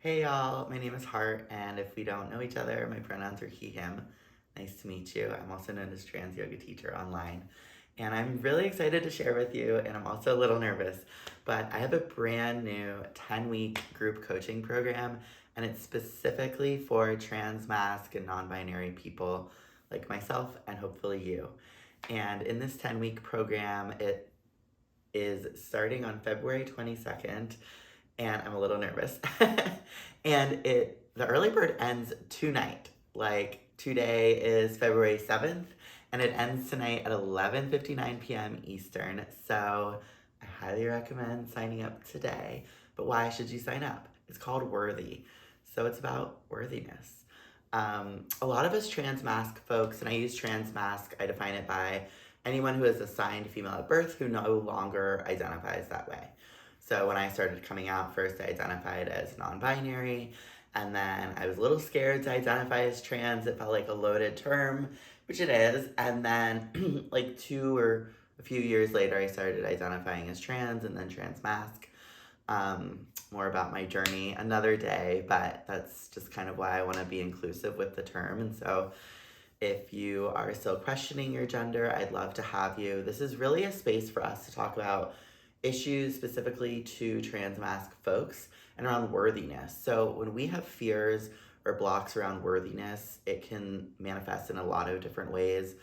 Hey y'all, my name is Hart, and if we don't know each other, my pronouns are he, him. Nice to meet you. I'm also known as trans yoga teacher online. And I'm really excited to share with you, and I'm also a little nervous, but I have a brand new 10-week group coaching program, and it's specifically for trans, masc, and non-binary people like myself and hopefully you. And in this 10-week program, it is starting on February 22nd, and I'm a little nervous. And the early bird ends tonight. Like today is February 7th, and it ends tonight at 11:59 p.m. Eastern. So I highly recommend signing up today. But why should you sign up? It's called Worthy. So it's about worthiness. A lot of us trans masc folks, and I use trans masc, I define it by anyone who is assigned female at birth who no longer identifies that way. So when I started coming out, first I identified as non-binary, and then I was a little scared to identify as trans. It felt like a loaded term, which it is. And then like 2 or a few years later, I started identifying as trans and then trans masc. More about my journey another day, but that's just kind of why I want to be inclusive with the term. And so if you are still questioning your gender, I'd love to have you. This is really a space for us to talk about issues specifically to trans masc folks and around worthiness. So when we have fears or blocks around worthiness, it can manifest in a lot of different ways.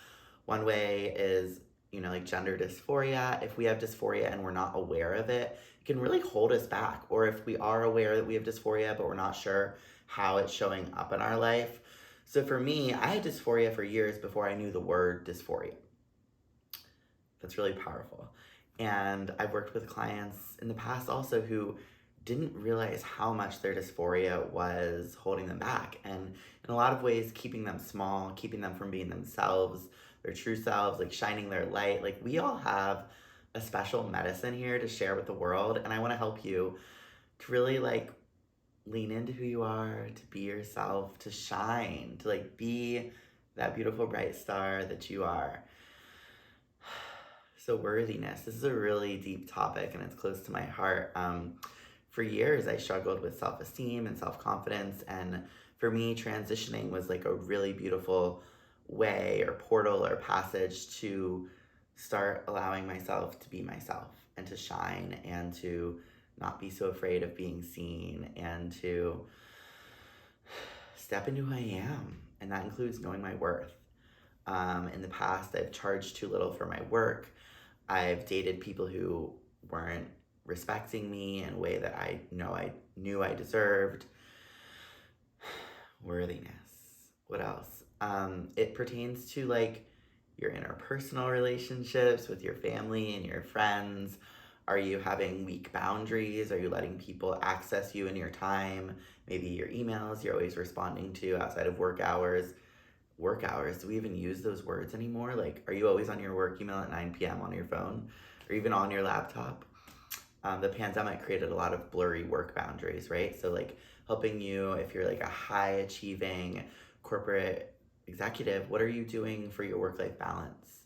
One way is, like gender dysphoria. If we have dysphoria and we're not aware of it, it can really hold us back. Or if we are aware that we have dysphoria, but we're not sure how it's showing up in our life. So for me, I had dysphoria for years before I knew the word dysphoria. That's really powerful. And I've worked with clients in the past also who didn't realize how much their dysphoria was holding them back, and in a lot of ways keeping them small, keeping them from being themselves, their true selves, like shining their light. Like we all have a special medicine here to share with the world, and I want to help you to really like lean into who you are, to be yourself, to shine, to like be that beautiful bright star that you are. So worthiness, this is a really deep topic and it's close to my heart. For years, I struggled with self-esteem and self-confidence, and for me, transitioning was like a really beautiful way or portal or passage to start allowing myself to be myself and to shine and to not be so afraid of being seen and to step into who I am. And that includes knowing my worth. In the past, I've charged too little for my work. I've dated people who weren't respecting me in a way that I knew I deserved. Worthiness. What else? It pertains to like your interpersonal relationships with your family and your friends. Are you having weak boundaries? Are you letting people access you in your time? Maybe your emails you're always responding to outside of work hours. Work hours, do we even use those words anymore? Like, are you always on your work email at 9 p.m. on your phone or even on your laptop? The pandemic created a lot of blurry work boundaries, right? So like helping you if you're like a high achieving corporate executive, what are you doing for your work-life balance?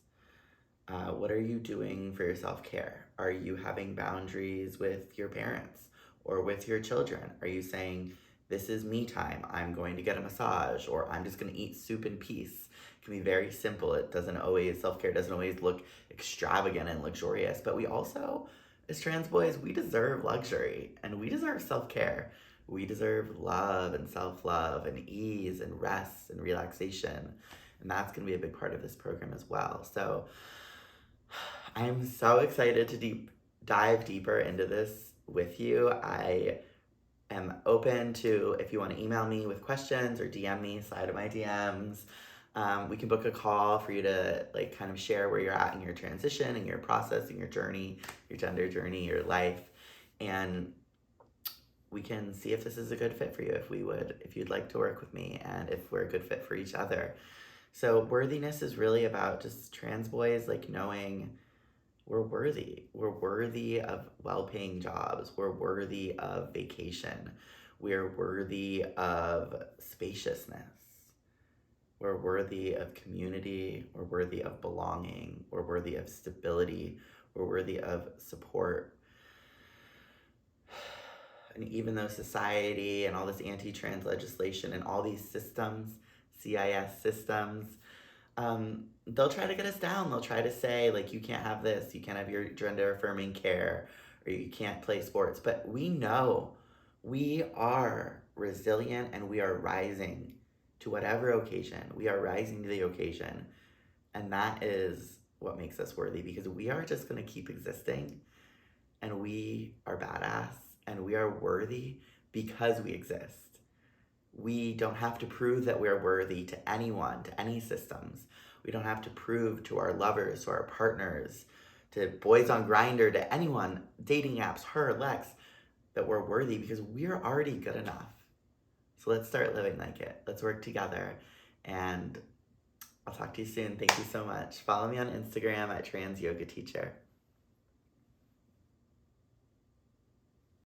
What are you doing for your self-care? Are you having boundaries with your parents or with your children? Are you saying, this is me time, I'm going to get a massage, or I'm just going to eat soup in peace? It can be very simple. It doesn't always, self-care doesn't always look extravagant and luxurious, but we also, as trans boys, we deserve luxury and we deserve self-care. We deserve love and self-love and ease and rest and relaxation. And that's going to be a big part of this program as well. So I'm so excited to dive deeper into this with you. I am open to, if you want to email me with questions or DM me, slide in my DMs. We can book a call for you to like kind of share where you're at in your transition and your process and your journey, your gender journey, your life. And we can see if this is a good fit for you, if you'd like to work with me and if we're a good fit for each other. So worthiness is really about just trans boys like knowing we're worthy. We're worthy of well-paying jobs. We're worthy of vacation. We're worthy of spaciousness. We're worthy of community. We're worthy of belonging. We're worthy of stability. We're worthy of support. And even though society and all this anti-trans legislation and all these systems, CIS systems, they'll try to get us down. They'll try to say, like, you can't have this, you can't have your gender affirming care, or you can't play sports. But we know we are resilient and we are rising to whatever occasion. We are rising to the occasion. And that is what makes us worthy, because we are just going to keep existing, and we are badass and we are worthy because we exist. We don't have to prove that we're worthy to anyone, to any systems. We don't have to prove to our lovers, to our partners, to boys on Grindr, to anyone, dating apps, her, Lex, that we're worthy, because we're already good enough. So let's start living like it. Let's work together. And I'll talk to you soon. Thank you so much. Follow me on Instagram at Trans Yoga Teacher.